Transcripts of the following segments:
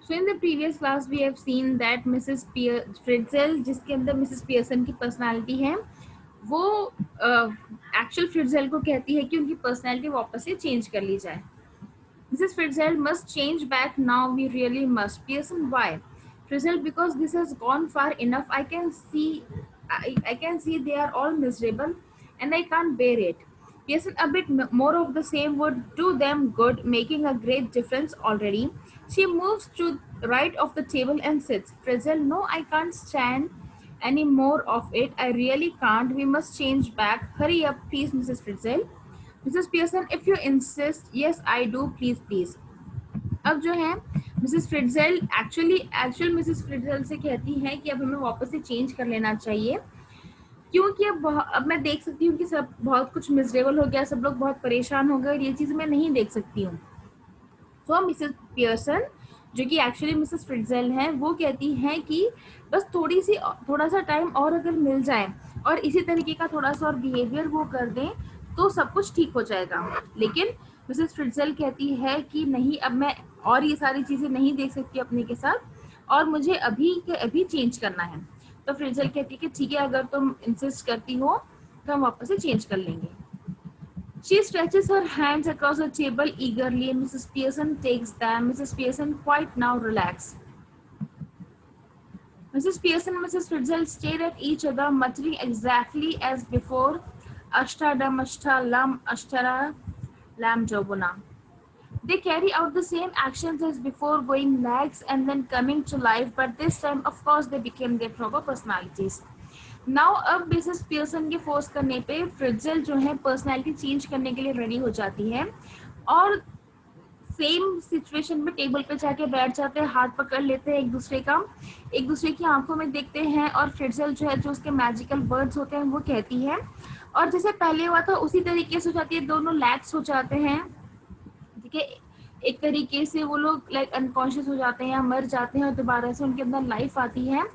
So in the previous class we have seen that Mrs. Fritzl, जिसके अंदर Mrs Pearson की personality है, वो एक्चुअल फ्रिट्जेल को कहती है कि उनकी पर्सनालिटी वापस से चेंज कर ली जाए. Mrs. Fritzl must change back now. We really must. Pearson, why? Fritzl, because this has gone far enough. I can see they are all miserable, and I can't bear it. Pearson, a bit more of the same would do them good, making a great difference already. She moves to the right of the table and sits. Fritzl, no, I can't stand any more of it. I really can't. We must change back. Hurry up, please, Mrs. Fritzl. Mrs Pearson, if you insist, yes I do, please please. अब जो है Mrs फ्रिट्जेल actual Mrs फ्रिट्जेल से कहती हैं कि अब हमें वापस से चेंज कर लेना चाहिए, क्योंकि अब मैं देख सकती हूँ कि सब बहुत कुछ मिजरेबल हो गया, सब लोग बहुत परेशान हो गए और ये चीज़ मैं नहीं देख सकती हूँ. तो मिसेस पियर्सन, जो कि एक्चुअली मिसेस फ्रिट्जेल हैं, वो कहती हैं कि बस थोड़ा सा टाइम और अगर मिल जाए और इसी तरीके का थोड़ा सा और बिहेवियर वो कर दें तो सब कुछ ठीक हो जाएगा. लेकिन मिसेस फ्रिट्जेल कहती है कि नहीं, अब मैं और ये सारी चीज़ें नहीं देख सकती अपने के साथ और मुझे अभी के अभी चेंज करना है. तो फ्रिट्जेल कहती है कि ठीक है, अगर तुम इंसिस्ट करती हो तो हम वापस से चेंज कर लेंगे. She stretches her hands across the table eagerly and Mrs. Pearson takes them. Mrs. Pearson, quite now, relax. Mrs. Pearson and Mrs. Fritzl stare at each other, muttering exactly as before. Ashtadam ashta lam ashtara lam jobuna. They carry out the same actions as before, going lags and then coming to life, but this time, of course, they became their proper personalities. Now अब Mrs Pearson के force करने पे फ्रिट्जेल जो है personality change करने के लिए ready हो जाती है और सेम सिचुएशन में टेबल पे जाके बैठ जाते हैं, हाथ पकड़ लेते हैं एक दूसरे की आंखों में देखते हैं और फ्रिट्जेल जो है, जो उसके मैजिकल वर्ड्स होते हैं, वो कहती है और जैसे पहले हुआ था उसी तरीके से हो जाती है. दोनों लैक्स हो जाते हैं, ठीक है, एक तरीके से वो लोग लाइक अनकॉन्शियस हो जाते हैं या मर जाते हैं और दोबारा से उनके अंदर लाइफ आती है.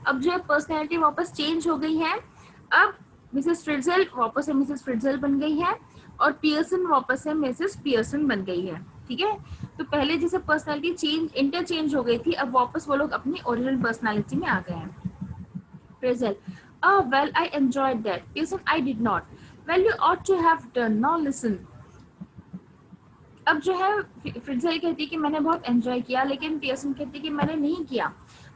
अब जो है पर्सनैलिटी वापस चेंज हो गई है. अब मिसेस फ्रिट्जेल वापस से मिसेस फ्रिट्जेल बन गई है और पियर्सन वापस से मिसेस पियर्सन बन गई है. ठीक है, तो पहले जैसे पर्सनैलिटी इंटरचेंज हो गई थी, अब वापस वो लोग अपनी ओरिजिनल पर्सनैलिटी में आ गए हैं. फ्रिट्जेल, oh well, I enjoyed that. Pearson, I did not. Well, you ought to have done. Now listen. अब जो है फ्रिट्जेल कहती है कि मैंने बहुत एंजॉय किया, लेकिन पियर्सन कहती है कि मैंने नहीं किया.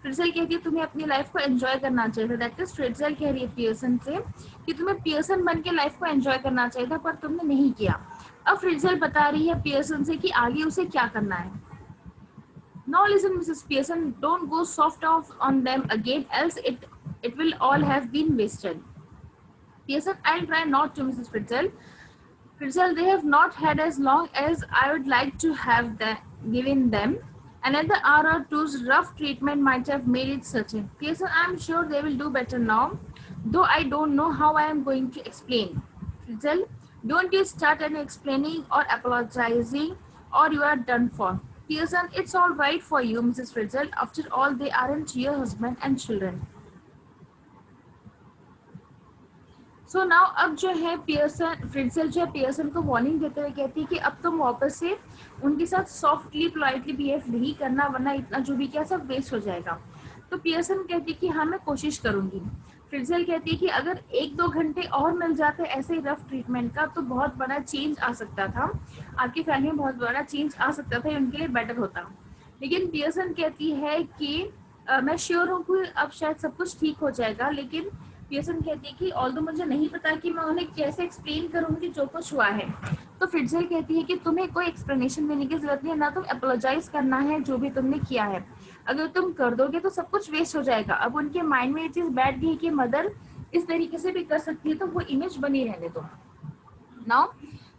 फ्रिट्जेल कहती है तुम्हें अपनी लाइफ को एंजॉय करना चाहिए था. दैट इज फ्रिट्जेल कह रही है पियर्सन से कि तुम्हें पियर्सन बन के लाइफ को एंजॉय करना चाहिए था, पर तुमने नहीं किया. अब फ्रिट्जेल बता रही है पियर्सन से कि आगे उसे क्या करना है. Now listen, Mrs. Pearson, don't go soft off on them again, else it will all have been wasted. Pearson, I'll try not to, Mrs. Fritzl. Fritzl, they have not had as long as I would like to have given them. Another hour or two's rough treatment might have made it certain. Pearson, I'm sure they will do better now, though I don't know how I am going to explain. Fritzl, don't you start any explaining or apologizing, or you are done for. Pearson, it's all right for you, Mrs. Fritzl. After all, they aren't your husband and children. So now अब जो है फ्रिट्जेल जो है Pearson को warning देते हुए कहती है कि अब तुम वापस से उनके साथ सॉफ्टली पोलाइटली बिहेव नहीं करना, वरना इतना जो भी किया सब वेस्ट हो जाएगा. तो पियर्सन कहती है कि हाँ, मैं कोशिश करूंगी. फ्रिट्जेल कहती है कि अगर 1-2 घंटे और मिल जाते ऐसे रफ ट्रीटमेंट का तो बहुत बड़ा चेंज आ सकता था, आपकी फैमिली में बहुत बड़ा चेंज आ सकता था, उनके लिए बेटर होता. लेकिन पियर्सन कहती है कि मैं श्योर हूँ कि अब शायद सब कुछ ठीक हो जाएगा. लेकिन पियर्सन कहती है कि ऑल्दो मुझे नहीं पता कि मैं उन्हें कैसे एक्सप्लेन करूंगी जो कुछ हुआ है. तो फ्रिट्जेल कहती है कि तुम्हें कोई एक्सप्लेनेशन देने की जरूरत नहीं है, ना तुम अपोलोजाइज करना है जो भी तुमने किया है. अगर तुम कर दोगे तो सब कुछ वेस्ट हो जाएगा. अब उनके माइंड में ये चीज बैठ गई कि मदर इस तरीके से भी कर सकती है, तो वो इमेज बनी रहने दो. नाउ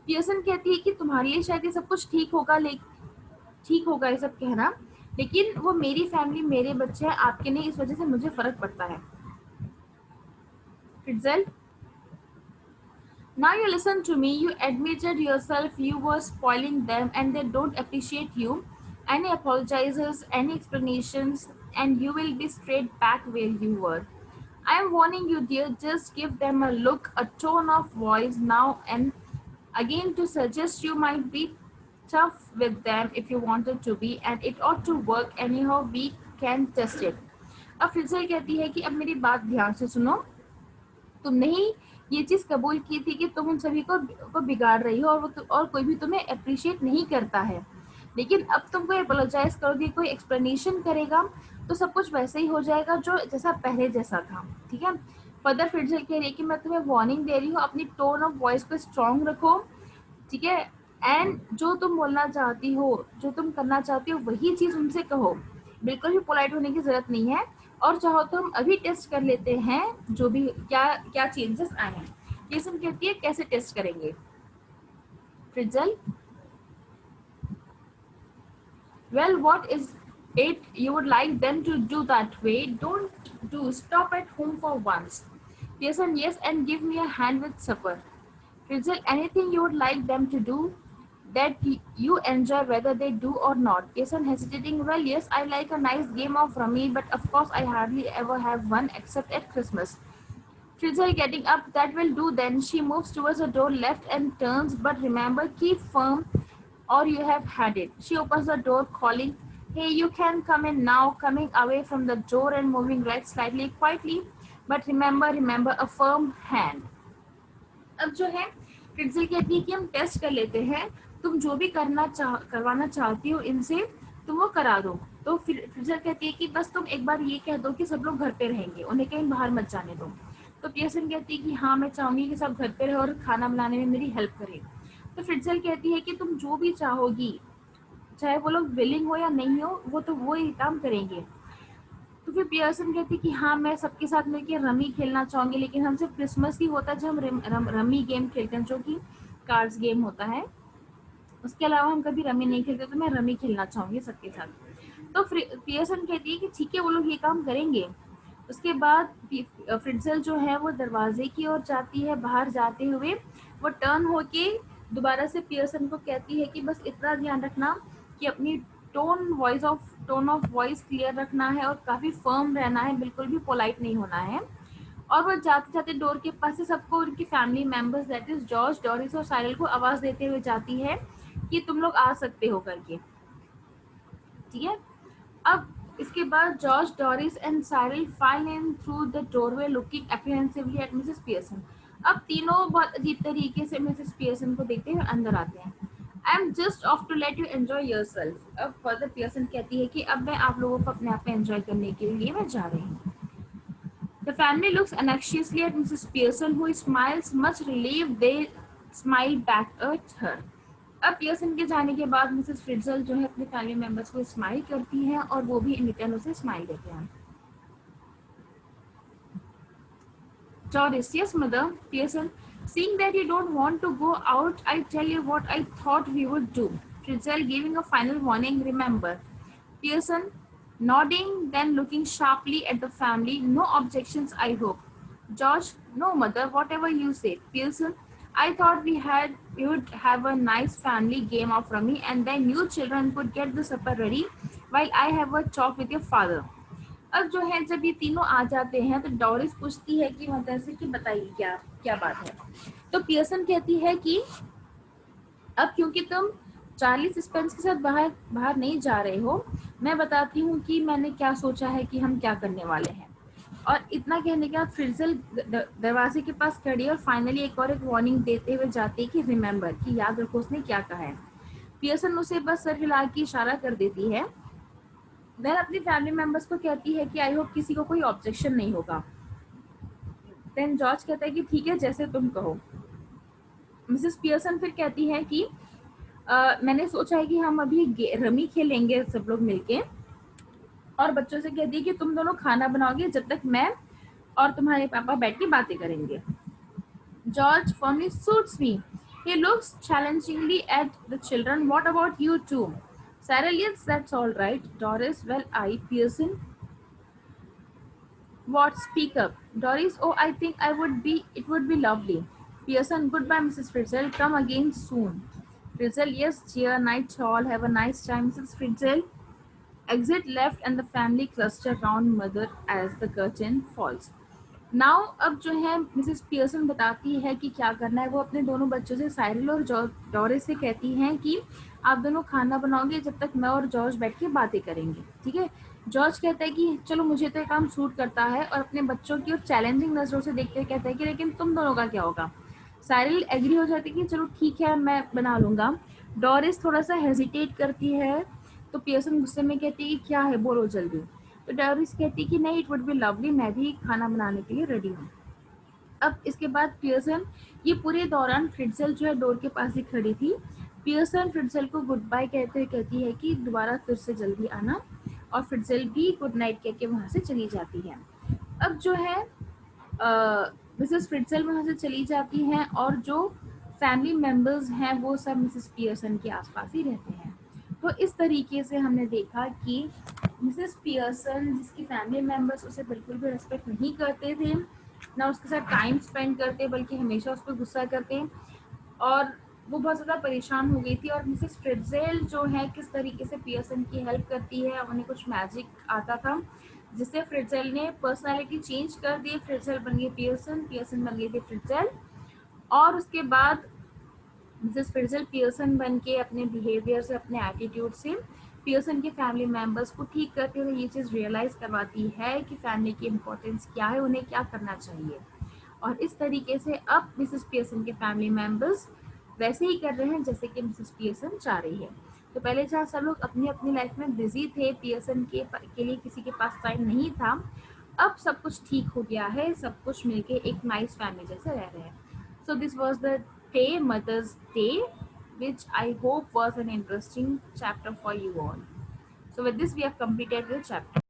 पियर्सन कहती है कि तुम्हारे लिए शायद ये सब कुछ ठीक होगा ये सब कहना, लेकिन वो मेरी फैमिली, मेरे बच्चे हैं, आपके नहीं, इस वजह से मुझे फर्क पड़ता है. Fritzl, now you listen to me. You admitted yourself you were spoiling them and they don't appreciate you. Any apologizes, any explanations, and you will be straight back where you were. I am warning you, dear. Just give them a look, a tone of voice now and again to suggest you might be tough with them if you wanted to be, and it ought to work anyhow. We can test it. अब fizzle कहती है कि अब मेरी बात ध्यान से सुनो, तुमने ही ये चीज कबूल की थी कि तुम उन सभी को बिगाड़ रही हो, और कोई भी तुम्हें अप्रिशिएट नहीं करता है, लेकिन अब तुम कोई अपोलोजाइज करोगे, कोई एक्सप्लेनेशन करेगा, तो सब कुछ वैसे ही हो जाएगा जो जैसा पहले जैसा था, ठीक है। फर्दर फिजल कह रही है कि मैं तुम्हें वार्निंग दे रही हूँ, अपनी टोन ऑफ वॉइस को स्ट्रॉन्ग रखो, ठीक है। एंड जो तुम बोलना चाहती हो, जो तुम करना चाहती हो, वही चीज उनसे कहो, बिल्कुल भी पोलाइट होने की जरूरत नहीं है। और चाहो तो हम अभी टेस्ट कर लेते हैं जो भी क्या क्या चेंजेस आए हैं। किस्म कहती है कैसे टेस्ट करेंगे। Frizzle, well, what is it you would like them to do that way? Don't do, stop at home for once. Pearson, yes, and give me a hand with supper. Frizzle, anything you would like them to do that you enjoy, whether they do or not. Pearson, hesitating, well, yes, I like a nice game of rummy, but of course I hardly ever have one except at Christmas. Frizzle, getting up, that will do then. She moves towards the door left and turns, but remember, keep firm or you have had it. She opens the door calling, hey, you can come in now, coming away from the door and moving right slightly quietly, but remember a firm hand. अब जो है फ्रिट्जल कहती है कि हम test कर लेते हैं, तुम जो भी करवाना चाहती हो इनसे, तुम वो करा दो। तो फ्रिट्जल कहती है कि बस तुम एक बार ये कह दो कि सब लोग घर पे रहेंगे, उन्हें कहीं बाहर मत जाने दो। तो पियर्सन कहती है कि हाँ, मैं चाहूंगी कि सब घर पे रहे और खाना बनाने में मेरी हेल्प करें। तो फ्रिट्जल कहती है कि तुम जो भी चाहोगी, चाहे वो लोग विलिंग हो या नहीं हो, वो तो वो ही काम करेंगे। तो फिर पियर्सन कहती है कि हाँ, मैं सबके साथ मिलकर रमी खेलना चाहूंगी, लेकिन हम सिर्फ क्रिसमस ही होता है जब हम रमी गेम खेलते हैं, जो कि कार्ड्स गेम होता है, उसके अलावा हम कभी रमी नहीं खेलते, तो मैं रमी खेलना चाहूंगी सबके साथ। तो पियर्सन कहती है कि ठीक है, वो लोग ये काम करेंगे। उसके बाद फ्रिट्जल जो है वो दरवाजे की ओर जाती है, बाहर जाते हुए वो टर्न होके दोबारा से पियर्सन को कहती है कि बस इतना ध्यान रखना कि अपनी टोन ऑफ वॉइस क्लियर रखना है और काफी फर्म रहना है, बिल्कुल भी पोलाइट नहीं होना है। और वो जाते जाते डोर के पास से सबको, उनकी family members that is George, Doris और साइरल को आवाज देते हुए जाती है कि तुम लोग आ सकते हो करके, ठीक है। अब इसके बाद George, Doris and Cyril file in through the doorway looking apprehensively at Mrs Pearson. अब तीनों बहुत अजीब तरीके से मिसेस पियर्सन को देखते हुए अंदर आते हैं। I am just off to let you enjoy yourself. अब फर्दर पियर्सन कहती है कि अब मैं आप लोगों को अपने आप में एंजॉय करने के लिए मैं जा रही हूँ। The family looks anxiously at Mrs. Pearson, who smiles, much relieved. They smile back at her. अब पियर्सन के जाने के बाद मिसेस फ्रिट्जल जो है अपने फैमिली मेंबर्स को स्माइल करती हैं और वो भी इन रिटर्न उसे स्माइल देते हैं। Doris, yes, mother. Pearson, seeing that you don't want to go out, I tell you what I thought we would do. Fritzl giving a final warning, remember. Pearson, nodding, then looking sharply at the family. No objections, I hope. George, no, mother, whatever you say. Pearson, I thought we would have a nice family game of rummy, and then you children could get the supper ready while I have a talk with your father. अब जो है जब ये तीनों आ जाते हैं तो Doris पूछती है कि मदर से कि बताइए क्या क्या बात है। तो पियर्सन कहती है कि अब क्योंकि तुम चार्ली स्पेंस के साथ बाहर नहीं जा रहे हो, मैं बताती हूँ कि मैंने क्या सोचा है कि हम क्या करने वाले हैं। और इतना कहने के बाद फ्रिट्जल दरवाजे के पास खड़ी है और फाइनली एक वार्निंग देते हुए जाती है कि रिमेम्बर, कि याद रखो उसने क्या कहा है। पियर्सन उसे बस सर हिला के इशारा कर देती है। देन अपनी फैमिली मेंबर्स को कहती है कि आई होप किसी को कोई ऑब्जेक्शन नहीं होगा। देन जॉर्ज कहता है कि ठीक है, जैसे तुम कहो। मिसेस पियर्सन फिर कहती है कि मैंने सोचा है कि हम अभी रमी खेलेंगे सब लोग मिलके, और बच्चों से कहती है कि तुम दोनों खाना बनाओगे जब तक मैं और तुम्हारे पापा बैठ के बातें करेंगे। George, firmly suits me. He looks challengingly at the children. What about you two? Cyril, yes, that's all right. Doris, well, Pearson. What? Speak up. Doris, oh, I think it would be lovely. Pearson, goodbye, Mrs. Fritzl. Come again soon. Fritzl, yes, dear, night all. Have a nice time, Mrs. Fritzl. Exit left and the family cluster round mother as the curtain falls. Now अब जो है Mrs Pearson बताती है कि क्या करना है। वो अपने दोनों बच्चों से, साइरल और डोरिस से कहती हैं कि आप दोनों खाना बनाओगे जब तक मैं और जॉर्ज बैठ के बातें करेंगे, ठीक है। जॉर्ज कहता है कि चलो मुझे तो ये काम सूट करता है, और अपने बच्चों की और चैलेंजिंग नजरों से देखते हुए कहता है कि लेकिन तुम दोनों का क्या होगा। साइरल एग्री हो जाती है कि चलो ठीक है मैं बना लूंगा। डोरिस थोड़ा सा हेजिटेट करती है, तो पियर्सन गुस्से में कहती है कि क्या है बोलो जल्दी। तो डोरिस कहती है कि नहीं, इट वुड बी लवली, मैं भी खाना बनाने के लिए रेडी हूँ। अब इसके बाद पियर्सन, ये पूरे दौरान फ्रिट्जेल जो है डोर के पास ही खड़ी थी। पियर्सन फ्रिट्जेल को गुड बाय कहते हुए कहती है कि दोबारा फिर से जल्दी आना, और फ्रिट्जेल भी गुड नाइट कह के वहाँ से चली जाती है। अब जो है मिसेस फ्रिट्जेल वहाँ से चली जाती हैं, और जो फैमिली मेम्बर्स हैं वो सब मिसेस पियर्सन के आसपास ही रहते हैं। तो इस तरीके से हमने देखा कि मिसेस पियर्सन, जिसकी फैमिली मेम्बर्स उसे बिल्कुल भी रिस्पेक्ट नहीं करते थे, ना उसके साथ टाइम स्पेंड करते, बल्कि हमेशा उस पर गुस्सा करते, और वो बहुत ज़्यादा परेशान हो गई थी। और मिसेस फ्रिट्जेल जो है किस तरीके से पियर्सन की हेल्प करती है, उन्हें कुछ मैजिक आता था जिससे फ्रिट्जेल ने पर्सनालिटी चेंज कर दी। फ्रिट्जेल बन गई पियर्सन, पियर्सन बन गई थी फ्रिट्जेल। और उसके बाद मिसेस फ्रिट्जेल पियर्सन बन के अपने बिहेवियर से, अपने एटीट्यूड से पियर्सन के फैमिली मेम्बर्स को ठीक करते हुए ये चीज़ रियलाइज़ करवाती है कि फैमिली की इम्पोर्टेंस क्या है, उन्हें क्या करना चाहिए। और इस तरीके से अब मिसेस पियर्सन के फैमिली मेम्बर्स वैसे ही कर रहे हैं जैसे कि मिसेस पियर्सन चाह रही है। तो पहले जहाँ सब लोग अपनी अपनी लाइफ में बिजी थे, पियर्सन के लिए किसी के पास टाइम नहीं था, अब सब कुछ ठीक हो गया है, सब कुछ मिलके एक नाइस फैमिली जैसे रह रहे हैं। So this was the day, Mother's Day, which I hope was an interesting chapter for you all. So with this we have completed the chapter.